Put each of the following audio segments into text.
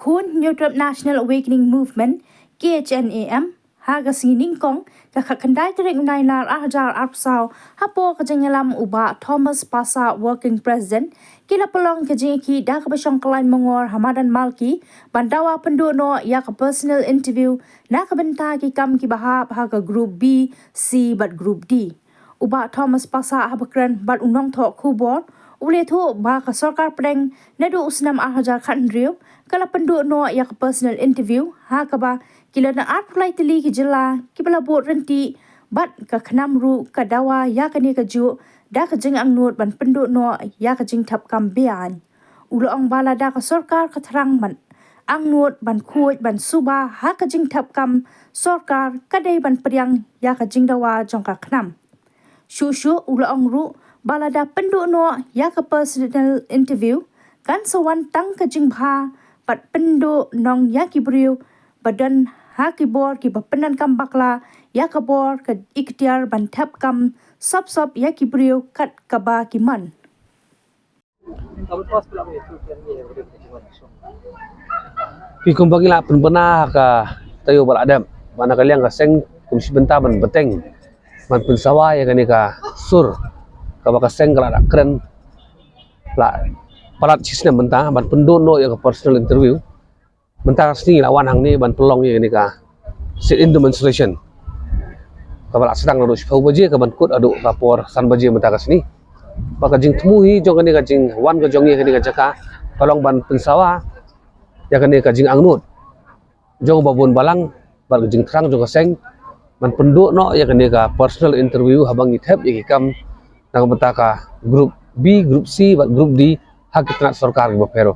Kun New National Awakening Movement KHNAM haga sining kong kakakandai tereng nailar ahjar arpsau hapo kajengalam uba Thomas Pasa Working President kila pelong kejengki dah kebasong kelain mengor Hamadan Malki bandawa pendono ya ke personal interview na kebenta ki kam ki bahap haga group B, C bat group D. Uba Thomas Pasa habakran bat unong thok kubor ule thu ba ka sarkar preng nadu usnam ahjar khandriu kala pendono ya ke personal interview ha ka ba kila na art play tili ki jela ki bala bot renti bat ka khnam ru ka dawa ya ka ni ka ju da ka jing ang not ban pendono ya ka jing thap kam bian ulo ang bala da ka sarkar ka thrang ban ang not ban khuj ban suba ha ka jing thap kam sarkar ka dei ban priang ya ka jing dawa jong ka khnam shushu ulo ang ru balada pendono ya ke personal interview kan sawan tang ke jingha pat pendo nong ya ki briu badan ha ki bor ki bapenan kam bakla ya ke bor ke ikhtiar ban thap kam sop ya ki briu kat kaba ki man Pi kumpagi la pernah ka tayo baladam mana kalian ka seng kumsi benta ban beteng man pensawa ya kani ka sur ka seng kala keren la palat cisna benta ban pendono ya ka personal interview benta sini lawan hang ni ban pelong ya kani ka sit in demonstration ka bala sedang narus pau baje ka ban kut adu rapor san baje benta ka sini baka jing tumuhi jong kani ka jing wan ka jong ya kani ka jaka kalong ban pensawa ya kani ka jing angnut jong babun balang bar jing trang jong ka seng man pendono ya kani ka personal interview habang ithep ya kam nang betaka grup B, grup C, bat grup D hak kitna sarkar go pero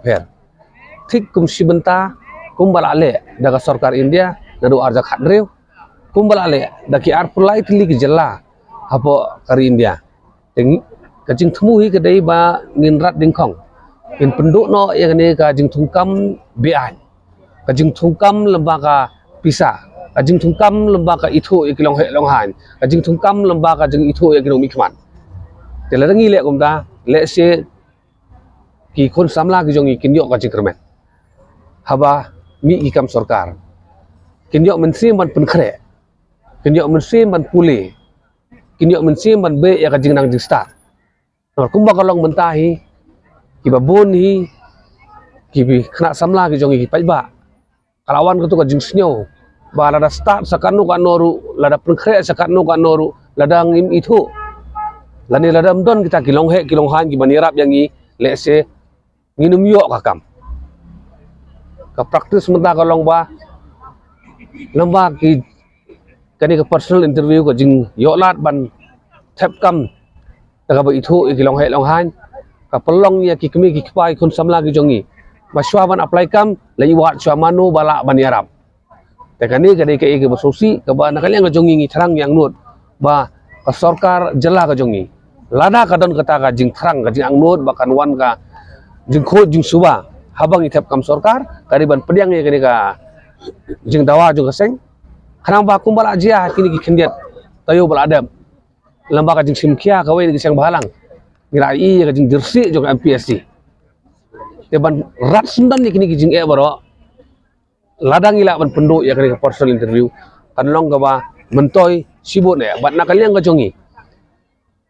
tik kum sibenta kum balale daga sarkar India nadu arja khadrew kum balale daki ar pulai tili ki jella hapo kari India tengi kajing temu hi kedai ba nginrat dingkong in pendukno ya kani ka jing thungkam BI kajing thungkam lembaga pisa kajing thungkam lembaga itu ikilong he longhan kajing thungkam lembaga jing itu ya kilong mikman tela ngi le kumta le se ki kon samla ki jongi kinyo ka jikrmen haba mi ki kam sarkar kinyo menteri man penkhre kinyo menteri man pule kinyo menteri man be ya ka jingnang jista nor kumba kalong mentahi ki babon hi ki bi khna samla ki jongi ki paiba kalawan ko to ka jingsnyo ba lada start sakanu ka noru lada penkhre sakanu ka noru lada ngim itu lani ladam don kita kilong han ki banirap yang i lese nginum yo kakam ka praktis menta kalong ba lamba ki kani ka personal interview ko jing yo lat ban thep kam daga ba itu kilong han ka pelong ya ki kemi ki kpai kun samla ki jongi ba shwa ban apply kam lai wat shwa manu bala banirap te kani ka ke basosi ka ba nakali ang jongi ngi thrang yang nut ba ka sarkar jela ka jongi lada kadon kata ka jing thrang ka jing angnut bakan wan ka jing khot jing suba habang ithap kam sarkar kariban pediang ye kani ka jing dawa jong ka seng khanang ba kumbal ajia kini ki khendiat tayo bal adam lamba ka jing simkia ka we ki seng balang ngirai ka jing dirsi jong MPSC te ban rat sundan ni kini ki jing e baro ladang ila ban pendo ya kani ka personal interview kanlong ka ba mentoy sibut ne bat nakaliang ka jongi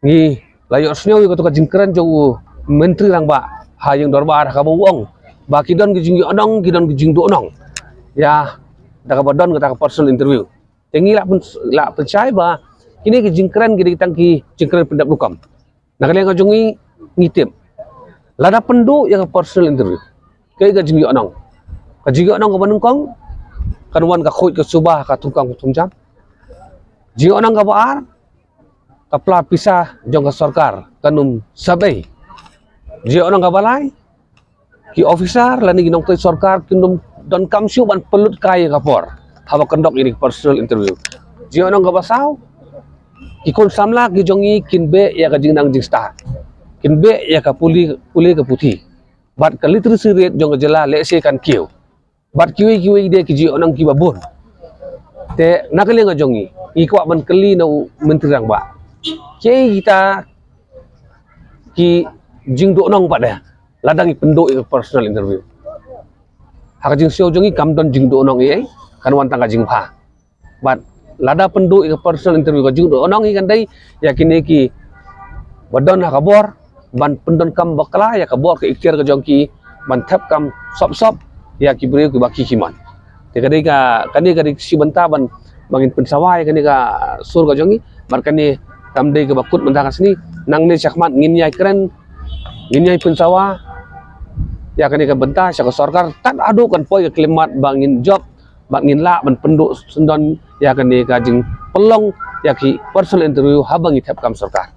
ngi layo snyo ko to ka jingkran jo menteri lang ba ha yang dorbar ka bawong ba kidon ki jingyo onong kidon ki jingdo onong ya daga badon ka personal interview tengi la percaya ba kini ki jingkran ki ditang ki jingkran pendap lukam nakali ka jongi ngitim lada pendu yang personal interview kay ka jingyo onong ka banungkong kanwan ka khoi ka subah ka tungkang tungjam jingyo onong ka baar kapla pisah jong ka sarkar kanum sabai je orang kabalai ki officer lani ginong tay sarkar kinum don kamsyu ban pelut kaya kapor hawa kendok ini personal interview je orang kabasaw ki kon samla ki jongi kinbe ya ka jingnang jingsta kinbe ya ka puli ka puthi bat ka literacy rate jong jela lese kan kiu bat kiwi de ki je orang ki babon te nakali nga jongi ikwa ban kali na menteri rang ba Kaya kita ki jing do nong pada ladang penduk personal interview hak jing sio jongi kam don jing do onong ai kan wan tangga jing pha but lada pendu ke personal interview ka jing do onong i kan dai yakini ki badon hak bor ban pendon kam bakla ya ka bor ke ikhtiar ka jongki ban thap kam sop ya ki beri ki baki kiman te kadai ka si benta ban bangin pensawai kani ka sur ka jongi bar kani tamdei ke bakut benta ka sini nang ne chakmat ngin yai keren ngin yai pensawa ya kani ka benta sya ka sarkar tat adu kan poi ke klimat bangin job bangin la ban penduk sendon ya kani ka jing pelong ya ki personal interview habang i thap kam sarkar